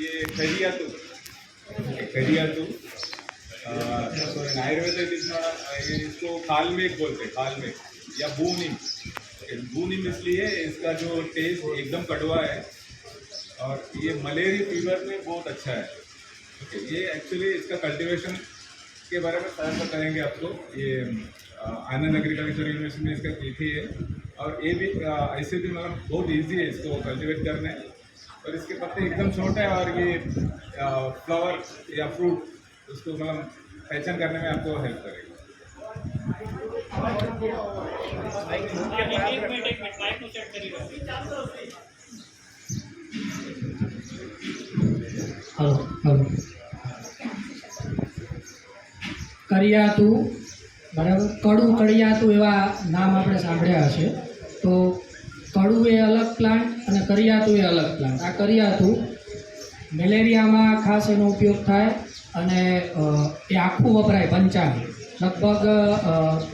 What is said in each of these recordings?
ये करियातू आयुर्वेदिक इसको कालमेघ बोलते हैं, कालमेघ या बूनीम। बूनीम इसलिए इसका जो टेस्ट एकदम कड़वा है और ये मलेरिया फीवर में बहुत अच्छा है। ओके, ये एक्चुअली इसका कल्टीवेशन के बारे में सारा करेंगे आपको। ये आनंद एग्रीकल्चर यूनिवर्सिटी में इसका खेती है और ये भी ऐसे भी मतलब बहुत इजी है इसको कल्टीवेट करना है। और इसके पत्ते एकदम छोटे हैं और ये फ्लावर या फ्रूट उसको मतलब पहचान करने में आपको हेल्प करेगा। કરિયાતું બરાબર, કડું કડિયાતું એવા નામ આપણે સાંભળ્યા હશે। તો કડું એ અલગ પ્લાન્ટ અને કરિયાતું એ અલગ પ્લાન્ટ। આ કરિયાતું મેલેરિયામાં ખાસ એનો ઉપયોગ થાય અને એ આખું વપરાય પંચાંગ, લગભગ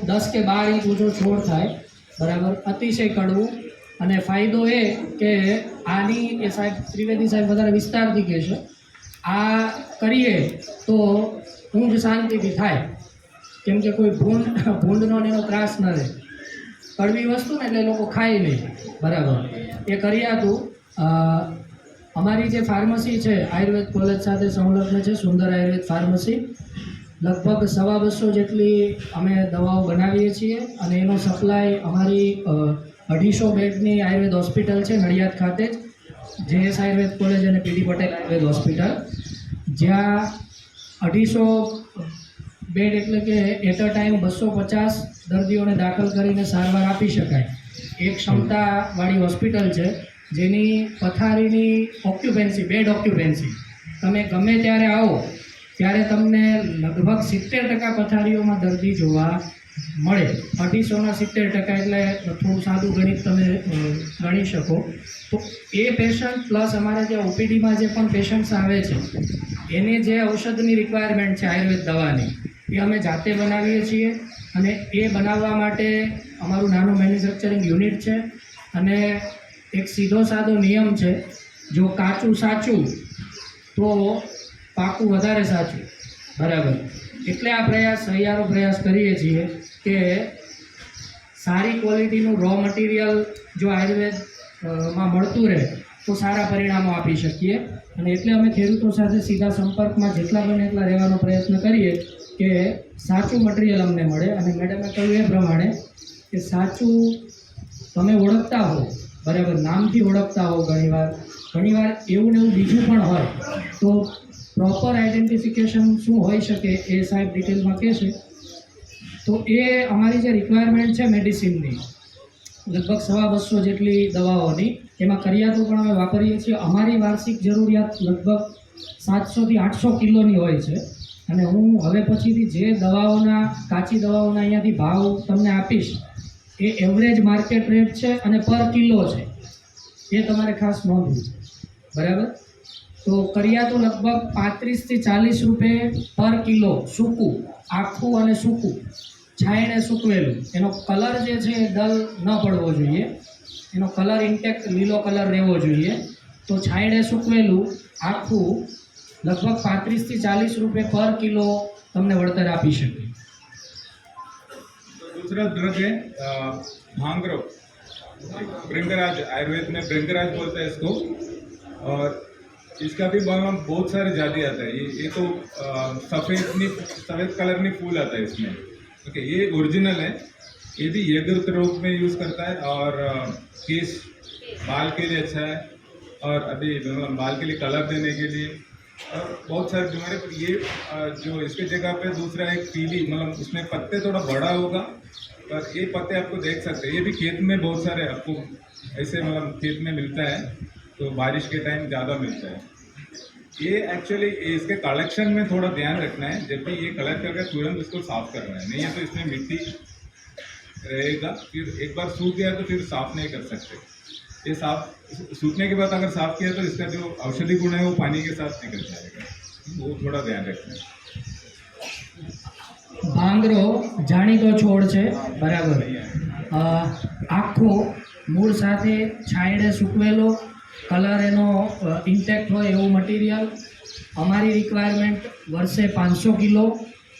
10 કે 12 ઇંચ ઊંચો છોડ થાય બરાબર। અતિશય કડવું અને ફાયદો એ કે આની એ સાહેબ ત્રિવેદી સાહેબ વધારે વિસ્તારથી કહેશે, આ કરીએ તો ઊંઘ શાંતિથી થાય, કેમ કે કોઈ ભૂંડનો એનો ત્રાસ ન રહે। કડવી વસ્તુ ને એટલે લોકો ખાય નહીં બરાબર। એ કરિયાતું અમારી જે ફાર્મસી છે આયુર્વેદ કોલેજ સાથે સંલગ્ન છે, સુંદર આયુર્વેદ ફાર્મસી, લગભગ 250 જેટલી અમે દવાઓ બનાવીએ છીએ અને એનો સપ્લાય અમારી 250 બેડની આયુર્વેદ હોસ્પિટલ છે નડિયાદ ખાતે જ, જેએસ આયુર્વેદ કોલેજ અને પીડી પટેલ આયુર્વેદ હોસ્પિટલ, જ્યાં 250 બેડ એટલે કે એટ અ ટાઈમ 250 દર્દીઓને દાખલ કરીને સારવાર આપી શકાય। એક ક્ષમતાવાળી હોસ્પિટલ છે જેની પથારીની ઓક્યુપેન્સી, બેડ ઓક્યુપેન્સી, તમે ગમે ત્યારે આવો ત્યારે તમને લગભગ 70% પથારીઓમાં દર્દી જોવા મળે। 250ના 70% એટલે થોડું સાદું ગણિત તમે ગણી શકો। તો એ પેશન્ટ પ્લસ અમારા જે ઓપીડીમાં જે પણ પેશન્ટ્સ આવે છે એને જે ઔષધની રિક્વાયરમેન્ટ છે આયુર્વેદ દવાની, એ અમે જાતે બનાવીએ છીએ અને એ બનાવવા માટે અમારું નાનું મેન્યુફેક્ચરિંગ યુનિટ છે અને એક સીધો સાદો નિયમ છે, જો કાચું સાચું તો પાકું વધારે સાચું બરાબર। એટલે આ સહિયારો પ્રયાસ કરીએ છીએ કે સારી ક્વોલિટીનું રો મટીરિયલ જો આયુર્વેદમાં મળતું રહે તો સારા પરિણામો આપી શકીએ અને એટલે અમે ખેડૂતો સાથે સીધા સંપર્કમાં જેટલા બને એટલા રહેવાનો પ્રયત્ન કરીએ કે સાચું મટીરિયલ અમને મળે। અને મેડમે કહ્યું એ પ્રમાણે કે સાચું તમે ઓળખતા હો બરાબર, નામથી ઓળખતા હો, ઘણીવાર એવું ને એવું બીજું પણ હોય તો પ્રોપર આઈડેન્ટિફિકેશન શું હોઈ શકે એ સાહેબ ડિટેલમાં કહેશે। તો એ અમારી જે રિક્વાયરમેન્ટ છે મેડિસિનની લગભગ 250 જેટલી દવાઓની, એમાં કરિયાતું પણ અમે વાપરીએ છીએ। અમારી વાર્ષિક જરૂરિયાત લગભગ 700 થી 800 કિલોની હોય છે અને હું હવે પછીથી જે દવાઓના કાચી દવાઓના અહીંયાથી ભાવ તમને આપીશ એ એવરેજ માર્કેટ રેટ છે અને પર કિલો છે, એ તમારે ખાસ નોંધવું બરાબર। તો કરિયાતું લગભગ 35 થી 40 રૂપિયે પર કિલો સૂકું, આખું અને સૂકું, છાંયણે સૂકવેલું। એનો કલર જે છે એ ડલ ન પડવો જોઈએ, એનો કલર ઇન્ટેક્ટ લીલો કલર રહેવો જોઈએ। તો છાંયણે સૂકવેલું આખું લગભગ 35 થી 40 રૂપિયે પર કિલો તમને વળતર આપી શકે। दूसरा ड्रग है भांगरो, भृंगराज, आयुर्वेद में भृंगराज बोलते हैं इसको। और इसका भी बहुत सारे जाति आता है। ये तो सफ़ेद कलर में फूल आता है इसमें। ओके, ये ओरिजिनल है। ये भी यकृत रोग में यूज़ करता है और केस बाल के लिए अच्छा है और अभी बाल के लिए कलर देने के लिए और बहुत सारे बीमारी। पर ये जो इसके जगह पे दूसरा एक पीली, मतलब उसमें पत्ते थोड़ा बड़ा होगा पर ये पत्ते आपको देख सकते हैं। ये भी खेत में बहुत सारे आपको ऐसे मतलब खेत में मिलता है, तो बारिश के टाइम ज़्यादा मिलता है। ये एक्चुअली इसके कलेक्शन में थोड़ा ध्यान रखना है, जब भी ये कलेक्ट करके तुरंत उसको साफ़ करना है, नहीं है तो इसमें मिट्टी रहेगा, फिर एक बार सूख गया तो फिर साफ़ नहीं कर सकते। ये साफ सूखने के बाद अगर साफ़ किया तो इसका जो औषधि गुण है वो पानी के साथ निकल जाएगा, वो थोड़ा ध्यान रखना है। ભાંગરો જાણીતો છોડ છે બરાબર, આખો મૂળ સાથે છાંયડે સૂકવેલો કલર એનો ઇન્ટેક્ટ હોય એવું મટીરિયલ. અમારી રિક્વાયરમેન્ટ વર્ષે 500 કિલો,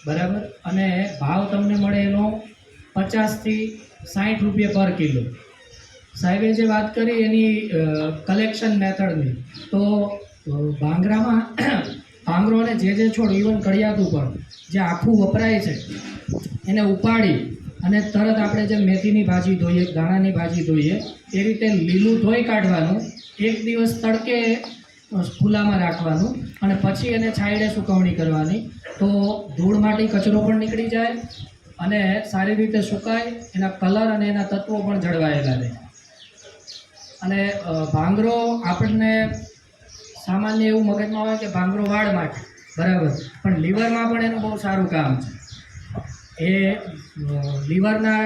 બરાબર, અને ભાવ તમને મળે એનો 50 થી 60 રૂપિયા પર કિલો. સાહેબે જે વાત કરી એની કલેક્શન મેથડની, તો ભાંગરામાં ભાંગરો અને જે છોડ, ઇવન કડિયાતું પણ જે આખું વપરાય છે એને ઉપાડી અને તરત આપણે જેમ મેથીની ભાજી ધોઈએ, દાણાની ભાજી ધોઈએ, એ રીતે લીલું ધોઈ કાઢવાનું, 1 દિવસ તડકે ખુલ્લામાં રાખવાનું અને પછી એને છાંયડે સુકવણી કરવાની. તો ધૂળ માટી કચરો પણ નીકળી જાય અને સારી રીતે સુકાય, એના કલર અને એના તત્વો પણ જળવાયેલા રહે. અને ભાંગરો આપણને સામાન્ય એવું મગજમાં હોય કે ભાંગરો વાળ માટે, બરાબર, પણ લીવરમાં પણ એનું બહુ સારું કામ છે. એ લીવરના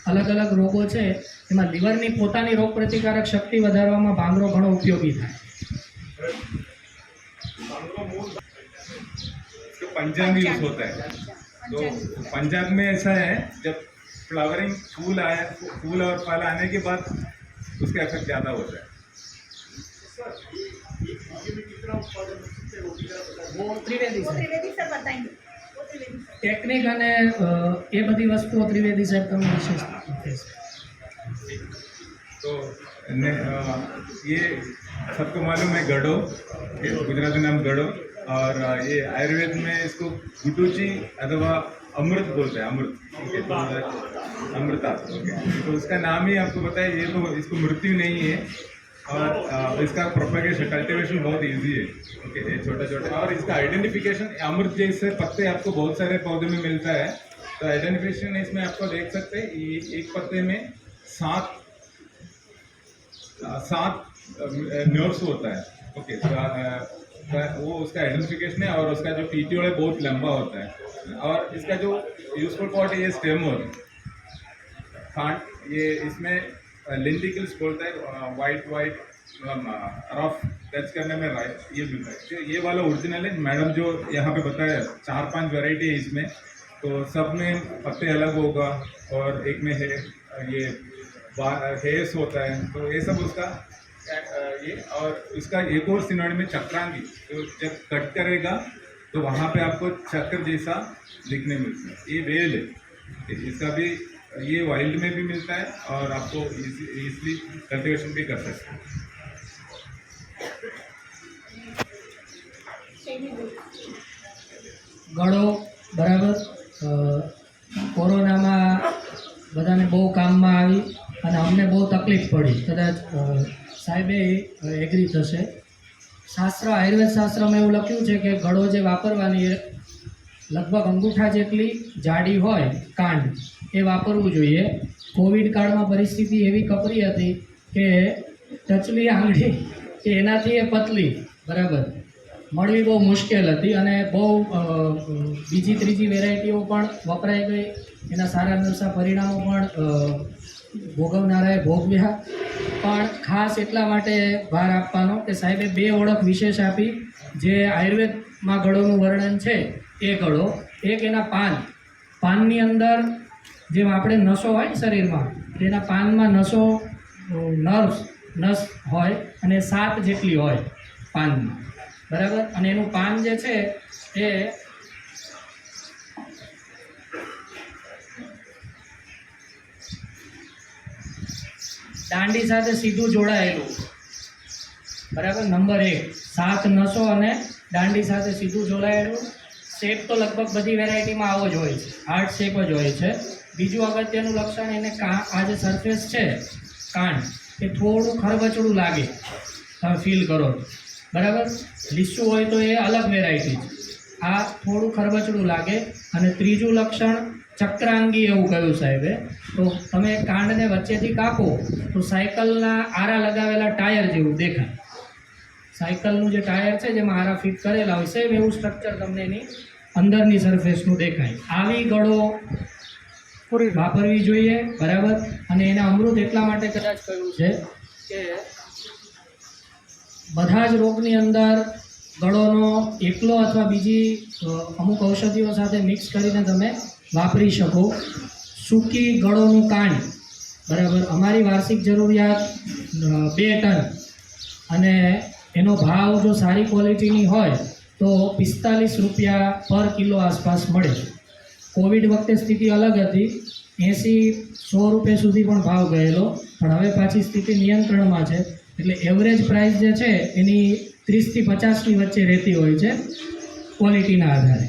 અલગ અલગ રોગો છે, એમાં લીવરની પોતાની રોગ પ્રતિકારક શક્તિ વધારવામાં ભાંગરો ઘણો ઉપયોગી થાય. पंजाब में यूज होता है. तो पंजाब में ऐसा है, जब फ्लावरिंग फूल और फल आने के बाद उसका इफेक्ट ज़्यादा होता है. वो त्रिवेदी वो साहब त्रिवेदी सर बताएंगे. वो त्रिवेदी सर. ટેકનિક અને એ બધી વસ્તુઓ ત્રિવેદી સાહેબ તમને વિશેષ तो ये सबको मालूम है गढ़ो, गुजराती नाम गढ़ो, और ये आयुर्वेद में इसको गुटुची अथवा अमृत बोलते हैं. अमृत, अमृता. तो उसका नाम ही आपको पता है. ये तो इसको मृत्यु नहीं है, और इसका प्रोपेगेशन, कल्टीवेशन बहुत इजी है. ओके, ये छोटा छोटा, और इसका आइडेंटिफिकेशन अमृत जैसे पत्ते आपको बहुत सारे पौधे में मिलता है. तो आइडेंटिफिकेशन इसमें आपको देख सकते हैं, एक पत्ते में 7 नर्व्स होता है. ओके, तो वो उसका आइडेंटिफिकेशन है. और उसका जो पीटीओल है बहुत लंबा होता है. और इसका जो यूजफुल पार्ट है ये स्टेम और खांड, ये इसमें लिंटिकल्स बोलता है, वाइट रफ टच करने में राइट ये मिलता है. तो ये वाला ओरिजिनल है. मैडम जो यहाँ पे बताया 4-5 वैरायटी है इसमें, तो सब में पत्ते अलग होगा, और एक में है ये हेयर्स होता है. तो ये सब उसका ये, और इसका एक और सिनोनिम में चक्रांगी. तो जब कट करेगा तो वहाँ पे आपको चक्र जैसा दिखने मिलता है. ये वेल है, इसका भी ये वाइल्ड में भी मिलता है, और आपको इजीली कल्टीवेशन भी कर सकते हैं. ગળો, બરાબર, કોરોનામાં બધાને બહુ કામમાં આવી અને અમને બહુ તકલીફ પડી. કદાચ સાહેબે એગ્રી થશે. શાસ્ત્ર, આયુર્વેદ શાસ્ત્રમાં એવું લખ્યું છે કે ગળો જે વાપરવાની એ લગભગ અંગૂઠા જેટલી જાડી હોય કાંડ, એ વાપરવું જોઈએ. કોવિડ કાળમાં પરિસ્થિતિ એવી કપરી હતી કે ટચલી આંગળી કે એનાથી એ પતલી, બરાબર, મળવી બહુ મુશ્કેલ હતી. અને બહુ બીજી ત્રીજી વેરાયટીઓ પણ વપરાઈ ગઈ. એના સારા નરસા પરિણામો પણ ભોગવનારાએ ભોગવ્યા. પણ ખાસ એટલા માટે ભાર આપવાનો કે સાહેબે 2 ઓળખ વિશેષ આપી. જે આયુર્વેદમાં ગળોનું વર્ણન છે એ ગળો, એક એના પાનની અંદર જેમ આપણે નસો હોય ને શરીરમાં, તેના પાનમાં નસો, નસ હોય, અને 7 જેટલી હોય પાનમાં, બરાબર. અને એનું પાન જે છે એ દાંડી સાથે સીધું જોડાયેલું, બરાબર. નંબર 1, 7 નસો અને દાંડી સાથે સીધું જોડાયેલું. શેપ તો લગભગ બધી વેરાયટીમાં આવો જ હોય છે, હાર્ટ શેપ જ હોય છે. બીજું અગત્યનું લક્ષણ, એને આ જે સરફેસ છે કાંડ, એ થોડું ખરબચડું લાગે, તમે ફીલ કરો, બરાબર. લીસું હોય તો એ અલગ વેરાયટી છે. આ થોડું ખરબચડું લાગે. અને ત્રીજું લક્ષણ ચક્રાંગી એવું કહ્યું સાહેબે. તો તમે કાંડને વચ્ચેથી કાપો તો સાયકલના આરા લગાવેલા ટાયર જેવું દેખાય. સાયકલનું જે ટાયર છે જેમાં આરા ફિટ કરેલા હોય, સેમ એવું સ્ટ્રક્ચર તમને એની અંદરની સરફેસનું દેખાય. આવી ગળો વાપરવી જોઈએ, બરાબર. અને એના અમૃત એટલા માટે કદાચ કહ્યું છે કે બધા જ રોગની અંદર ગળોનો એકલો અથવા બીજી અમુક ઔષધિઓ સાથે મિક્સ કરીને તમે વાપરી શકો. સૂકી ગળોનું કાંડ, બરાબર, અમારી વાર્ષિક જરૂરિયાત 2 ટન અને એનો ભાવ જો સારી ક્વોલિટીની હોય તો 45 રૂપિયા પર કિલો આસપાસ મળે. કોવિડ વખતે સ્થિતિ અલગ હતી, 80-100 રૂપિયા સુધી પણ ભાવ ગયેલો, પણ હવે પાછી સ્થિતિ નિયંત્રણમાં છે. એટલે એવરેજ પ્રાઇસ જે છે એની 30 થી 50ની વચ્ચે રહેતી હોય છે ક્વોલિટીના આધારે.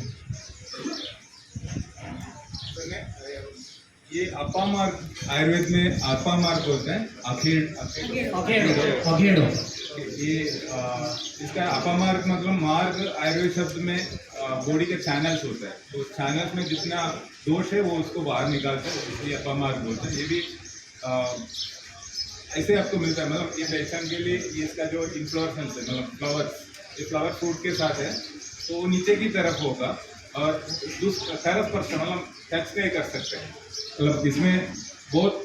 ये अपा मार्ग आयुर्वेद में अपा मार्ग बोलते हैं, અઘેડો. ये इसका अपा मार्ग मतलब मार्ग आयुर्वेद शब्द में बॉडी के चैनल्स होता है, तो चैनल्स में जितना दोष है वो उसको बाहर निकालते हैं, इसलिए अपा मार्ग बोलते हैं. ये भी ऐसे आपको मिलता है, मतलब ये पहचान के लिए ये इसका जो इन्फ्लोरेसेंस है, मतलब फ्लावर्स, ये फ्लावर फ्रूट के साथ है तो वो नीचे की तरफ होगा और तरफ पर से मतलब टच नहीं कर सकते हैं, मतलब इसमें बहुत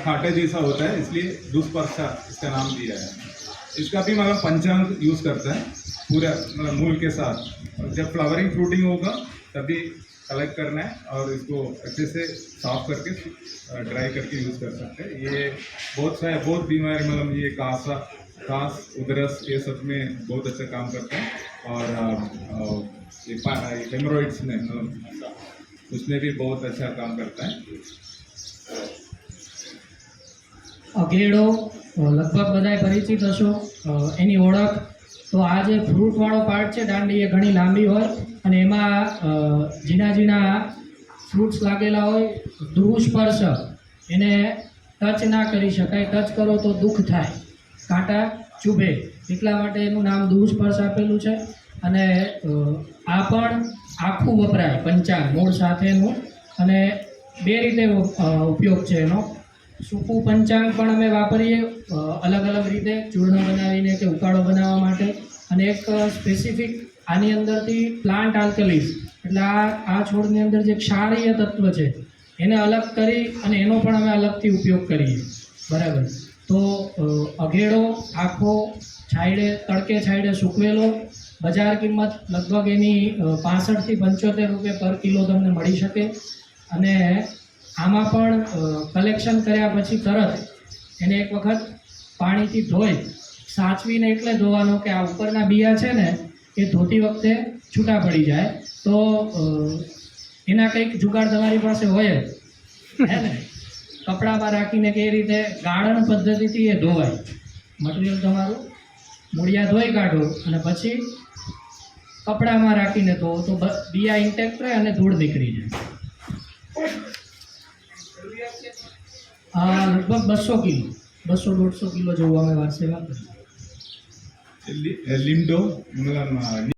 खाटे जैसा होता है, इसलिए दुष्पर्शा इसका नाम दिया है. इसका भी मतलब पंचांग यूज़ करता है पूरा मतलब मूल के साथ. और जब फ्लावरिंग फ्रूटिंग होगा तभी कलेक्ट करना है और इसको अच्छे से साफ करके ड्राई करके यूज़ कर सकते हैं. ये बहुत बीमारी मतलब ये कास उधरस ये सब में बहुत अच्छा काम करता है. और ये हेमरोइड्स में मतलब उसमें भी बहुत अच्छा काम करता है. અઘેડો લગભગ બધાય પરિચિત હશો. એની ઓળખ તો આ જે ફ્રૂટવાળો પાર્ટ છે દાંડી એ ઘણી લાંબી હોય અને એમાં ઝીણા ઝીણા ફ્રૂટ્સ લાગેલા હોય. ધ્રુવસ્પર્શ એને ટચ ના કરી શકાય, ટચ કરો તો દુઃખ થાય, કાંટા ચૂભે, એટલા માટે એનું નામ ધ્રુવસ્પર્શ આપેલું છે. અને આ પણ આખું વપરાય પંચાંગ મૂળ સાથેનું, અને બે રીતે ઉપયોગ છે એનો. સૂકું પંચાંગ પણ અમે વાપરીએ અલગ અલગ રીતે, ચૂર્ણ બનાવીને કે ઉકાળો બનાવવા માટે. અને એક સ્પેસિફિક આની અંદરથી પ્લાન્ટ આલ્કલીઝ એટલે આ છોડની અંદર જે ક્ષારીય તત્વ છે એને અલગ કરી અને એનો પણ અમે અલગથી ઉપયોગ કરીએ. બરાબર. તો અઘેડો આખો છાંયડે તડકે છાંયડે સૂકવેલો, બજાર કિંમત લગભગ એની 65 થી 75 રૂપિયા પર કિલો તમને મળી શકે. અને આમાં પણ કલેક્શન કર્યા પછી તરત એને એક વખત પાણીથી ધોઈ સાચવીને એટલે ધોવાનો કે આ ઉપરના બિયા છે ને એ ધોતી વખતે છૂટા પડી જાય. તો એના કંઈક જુગાડ તમારી પાસે હોય જ હે ને, કપડામાં રાખીને કે એ રીતે ગાળણ પદ્ધતિથી એ ધોવાય. મટીરિયલ તમારું મૂળિયા ધોઈ કાઢો અને પછી કપડામાં રાખીને ધોવો તો બિયા ઇન્ટેક્ટ રહે અને ધૂળ નીકળી જાય. લગભગ 200 કિલો 200-150 કિલો જેવું અમે વારસે વાપરીએ. लिंडो मतलब